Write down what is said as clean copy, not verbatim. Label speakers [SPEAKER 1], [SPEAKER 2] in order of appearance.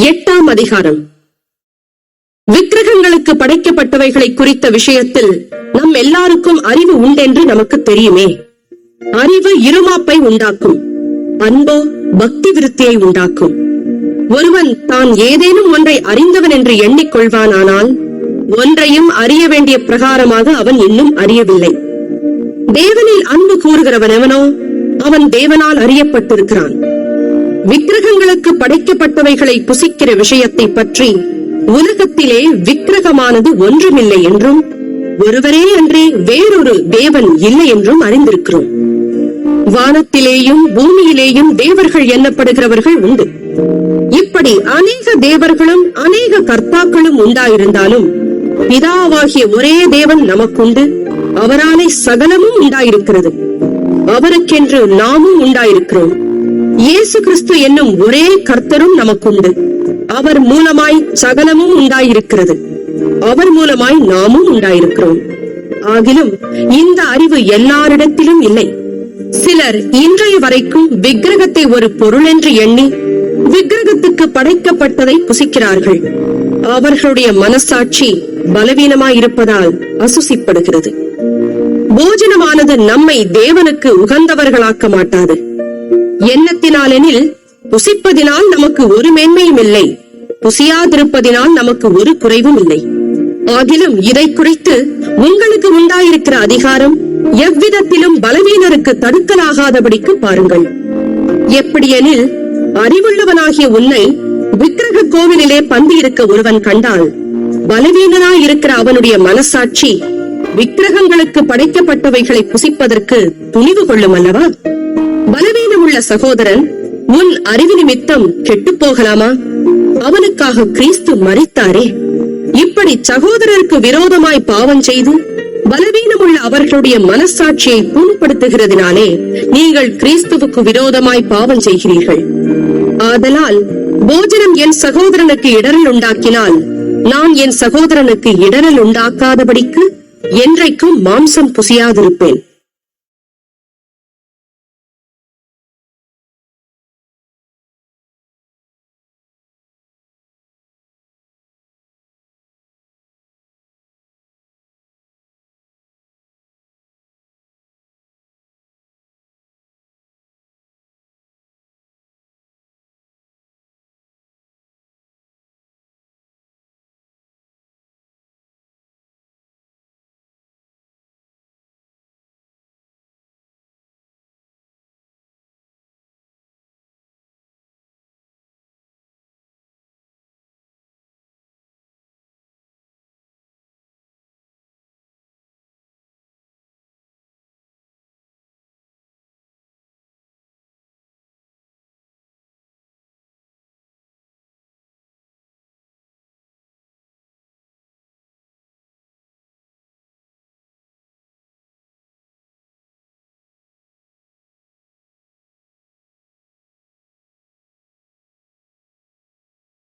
[SPEAKER 1] 8ஆம் அதிகாரம். விக்கிரகங்களுக்கு படைக்கப்பட்டவைகளை குறித்த விஷயத்தில் நம் எல்லாருக்கும் அறிவு உண்டென்று நமக்கு தெரியுமே. அறிவு இருமாப்பை உண்டாக்கும், அன்போ பக்தி விருத்தியை உண்டாக்கும். ஒருவன் தான் ஏதேனும் ஒன்றை அறிந்தவன் என்று எண்ணிக்கொள்வானானால் ஒன்றையும் அறிய வேண்டிய பிரகாரமாக அவன் இன்னும் அறியவில்லை. தேவனில் அன்பு கூறுகிறவன் எவனோ அவன் தேவனால் அறியப்பட்டிருக்கிறான். விக்கிரகங்களுக்கு படைக்கப்பட்டவைகளை புசிக்கிற விஷயத்தை பற்றி உலகத்திலே விக்கிரகமானது ஒன்றுமில்லை என்றும் ஒருவரே அன்றே வேறொரு தேவன் இல்லை என்றும் அறிந்திருக்கிறோம். வானத்திலேயும் பூமியிலேயும் தேவர்கள் எண்ணப்படுகிறவர்கள் உண்டு. இப்படி அநேக தேவர்களும் அநேக கர்த்தாக்களும் உண்டாயிருந்தாலும் பிதாவாகிய ஒரே தேவன் நமக்குண்டு. அவராலே சகலமும் உண்டாயிருக்கிறது. அவருக்கென்று நாமும் உண்டாயிருக்கிறோம். இயேசு கிறிஸ்து என்னும் ஒரே கர்த்தரும் நமக்குண்டு. அவர் மூலமாய் சகலமும் உண்டாயிருக்கிறது. அவர் மூலமாய் நாமும் உண்டாயிருக்கிறோம். ஆகிலும் இந்த அறிவு எல்லாரிடத்திலும் இல்லை. சிலர் இன்றைய வரைக்கும் விக்கிரகத்தை ஒரு பொருள் என்று எண்ணி விக்கிரகத்துக்கு படைக்கப்பட்டதை புசிக்கிறார்கள். அவர்களுடைய மனசாட்சி பலவீனமாயிருப்பதால் அசுசிப்படுகிறது. போஜனமானது நம்மை தேவனுக்கு உகந்தவர்களாக்க மாட்டாது. எண்ணத்தினாலெனில் புசிப்பதினால் நமக்கு ஒரு மேன்மையும் இல்லை, புசியாதிருப்பதினால் நமக்கு ஒரு குறைவும் இல்லை. ஆகிலும் இதை குறித்து உங்களுக்கு உண்டாயிருக்கிற அதிகாரம் எவ்விதத்திலும் பலவீனருக்கு தடுக்கலாகாதபடிக்கு பாருங்கள். எப்படியெனில் அறிவுள்ளவனாகிய உன்னை விக்கிரக கோவிலிலே பந்தி இருக்க ஒருவன் கண்டால் பலவீனனாயிருக்கிற அவனுடைய மனசாட்சி விக்கிரகங்களுக்கு படைக்கப்பட்டவைகளை புசிப்பதற்கு துணிவு கொள்ளும் அல்லவா? பலவீனமுள்ள சகோதரன் உன் அறிவு நிமித்தம் கெட்டு போகலாமா? அவனுக்காக கிறிஸ்து மரித்தாரே. இப்படி சகோதரருக்கு விரோதமாய் பாவம் செய்து பலவீனமுள்ள அவர்களுடைய மனசாட்சியை புண்படுத்துகிறதினாலே நீங்கள் கிறிஸ்துவுக்கு விரோதமாய் பாவம் செய்கிறீர்கள். ஆதலால் போஜனம் என் சகோதரனுக்கு இடரல் உண்டாக்கினால் நான் என் சகோதரனுக்கு இடரல் உண்டாக்காதபடிக்கு என்றைக்கும் மாம்சம் புசியாதிருப்பேன்.